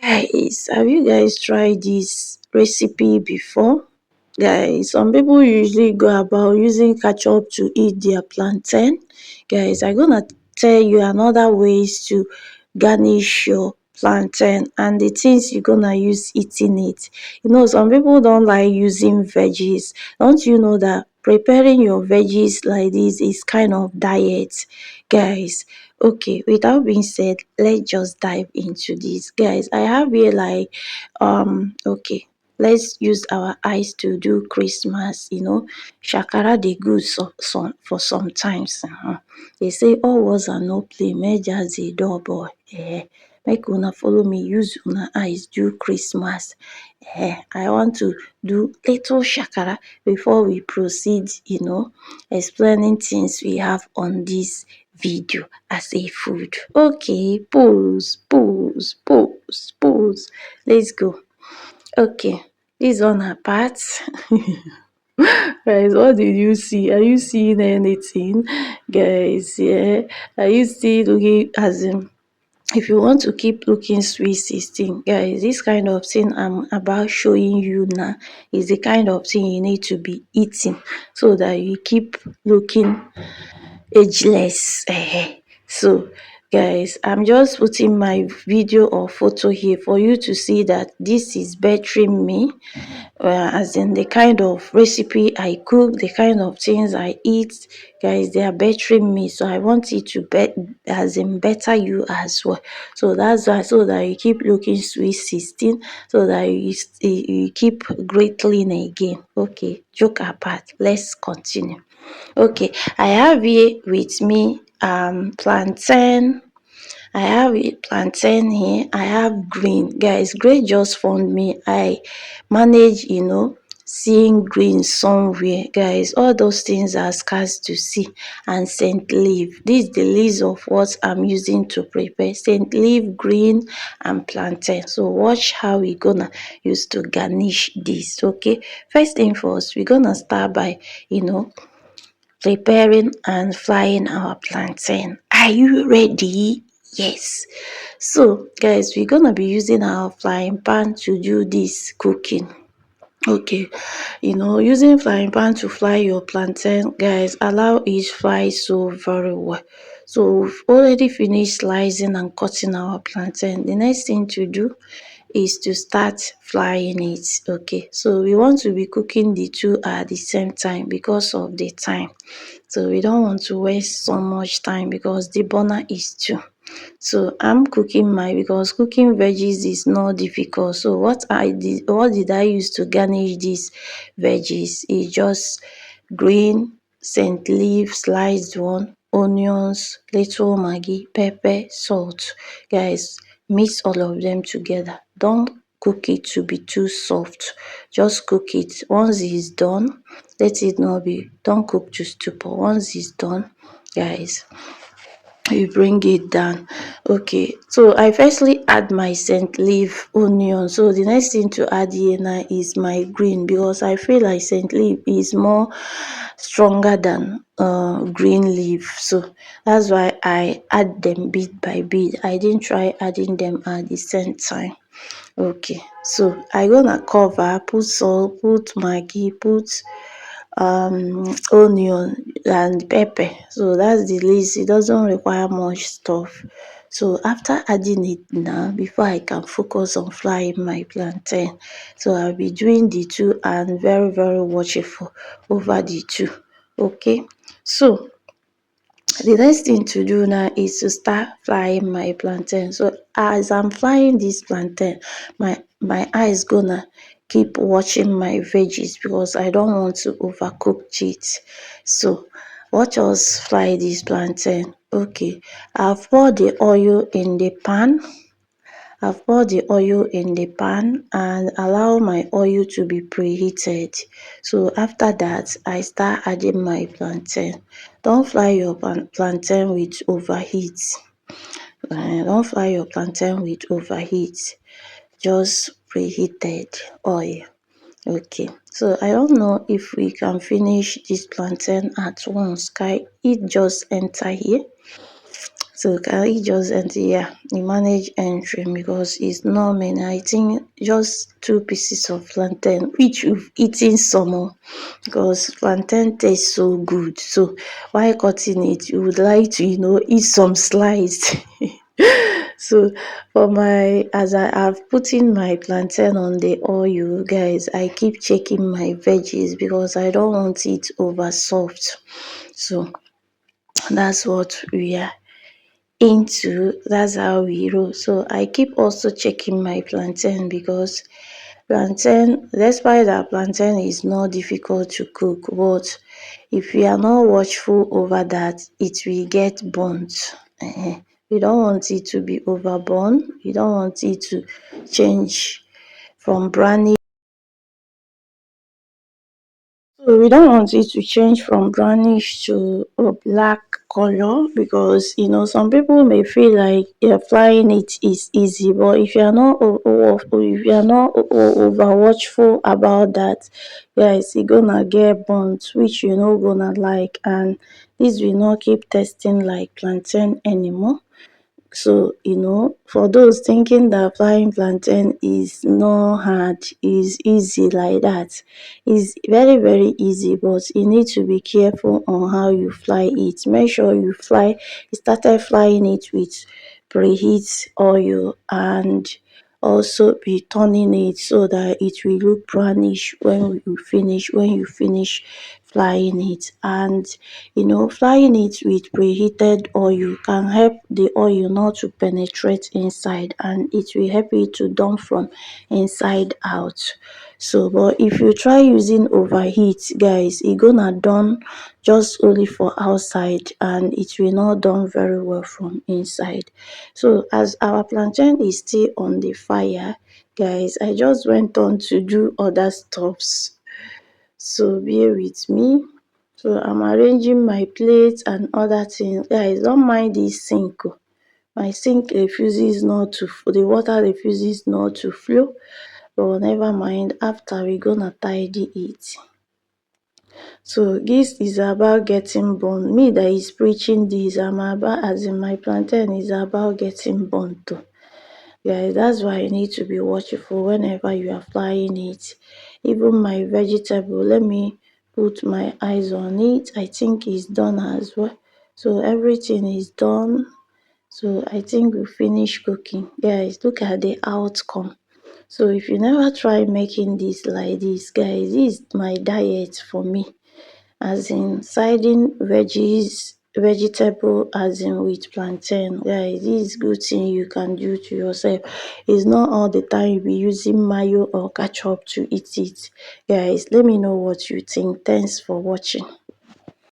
Guys, have you guys tried this recipe before? Guys, some people usually go about using ketchup to eat their plantain. Guys, I'm gonna tell you another ways to garnish your plantain and the things you're gonna use eating it. You know, some people don't like using veggies. Don't you know that preparing your veggies like this is kind of diet? Guys, okay, without being said, let's just dive into this. Guys, I have here like okay, let's use our eyes to do Christmas, you know. Shakara dey good for sometimes. They say all words are no play, make just dey dull boy. Make una follow me use una eyes do Christmas. I want to do little shakara before we proceed, you know, explaining things we have on this video as a food. Okay, pause. Let's go. Okay, this one apart. Guys, what did you see? Are you seeing anything? Guys, yeah. Are you still looking as in if you want to keep looking sweet 16, guys, this kind of thing I'm about showing you now is the kind of thing you need to be eating so that you keep looking ageless. So guys, I'm just putting my video or photo here for you to see that this is bettering me, as in the kind of recipe I cook, the kind of things I eat. Guys, they are bettering me, so I want it to as in better you as well. So that's why, so that you keep looking sweet 16, so that you keep greatly again. Okay, joke apart, let's continue. Okay, I have here with me plantain. I have plantain here. I have green. Guys, green just found me. I manage, you know, seeing green somewhere. Guys, all those things are scarce to see. And scent leaf. This is the list of what I'm using to prepare. Scent leaf, green, and plantain. So watch how we gonna use to garnish this. Okay. First thing first, we're gonna start by, you know, preparing and frying our plantain. Are you ready? Yes. So guys, we're gonna be using our frying pan to do this cooking. Okay, you know, using frying pan to fry your plantain, guys, allow each fry so very well. So we've already finished slicing and cutting our plantain. The next thing to do is to start frying it. Okay, so we want to be cooking the two at the same time because of the time. So we don't want to waste so much time because the burner is two. So I'm cooking because cooking veggies is not difficult. So what did I use to garnish these veggies? It's just green, scent leaf, sliced one, onions, little maggi, pepper, salt. Guys, mix all of them together. Don't cook it to be too soft. Just cook it. Once it's done, let it not be, don't cook to stupor. Once it's done, guys, you bring it down. Okay, so I firstly add my scent leaf, onion. So the next thing to add here now is my green, because I feel like scent leaf is more stronger than green leaf. So that's why I add them bit by bit. I didn't try adding them at the same time. Okay, so I gonna cover, put salt, put maggi, put onion and pepper. So that's the list. It doesn't require much stuff. So after adding it now, before I can focus on frying my plantain, so I'll be doing the two and very very watchful over the two. Okay, so the next thing to do now is to start frying my plantain. So as I'm frying this plantain, my eyes gonna keep watching my veggies because I don't want to overcook it. So watch us fry this plantain. Okay, I've poured the oil in the pan. I've poured the oil in the pan and allow my oil to be preheated. So after that, I start adding my plantain. Don't fry your plantain with overheat. Don't fry your plantain with overheat. Just preheated oil. Okay, so I don't know if we can finish this plantain at once. Can it just enter here? So can he just enter? Yeah, he managed entering because it's not many. I think just two pieces of plantain, which we've eaten some more because plantain tastes so good. So while cutting it, you would like to, eat some slice. So for my as I have put in my plantain on the oil, guys, I keep checking my veggies because I don't want it over soft. So that's what we are into. That's how we roll. So I keep also checking my plantain because plantain, despite that plantain is not difficult to cook, but if you are not watchful over that, it will get burnt. You don't want it to be overburn. You don't want it to change from brownish. So we don't want it to change from brownish to a black color because some people may feel like frying it is easy, but if you are not if you are not over watchful about that, guys, it's gonna get burnt, which you not gonna like, and this will not keep tasting like plantain anymore. So, for those thinking that frying plantain is not hard, is easy like that, it's very, very easy, but you need to be careful on how you fry it. Make sure you started frying it with preheat oil, and also be turning it so that it will look brownish when you finish frying it. And frying it with preheated oil can help the oil not to penetrate inside, and it will help it to dump from inside out. So but if you try using overheat, guys, e gonna done just only for outside, and it will not done very well from inside. So as our plantain is still on the fire, guys, I just went on to do other stuffs, so bear with me. So I'm arranging my plates and other things. Guys, don't mind this sink oh. My sink refuses not to, the water refuses not to flow, but never mind, after we gonna tidy it. So this is about getting burnt. Me that is preaching this, I'm about, as in my plantain is about getting burnt too. Guys, that's why you need to be watchful whenever you are frying it. Even my vegetable, let me put my eyes on it. I think it's done as well. So everything is done. So I think we finished cooking. Guys, look at the outcome. So if you never try making this like this, guys, this is my diet for me, as in siding vegetable as in with plantain. Guys, this good thing you can do to yourself. It's not all the time you be using mayo or ketchup to eat it. Guys, let me know what you think. Thanks for watching.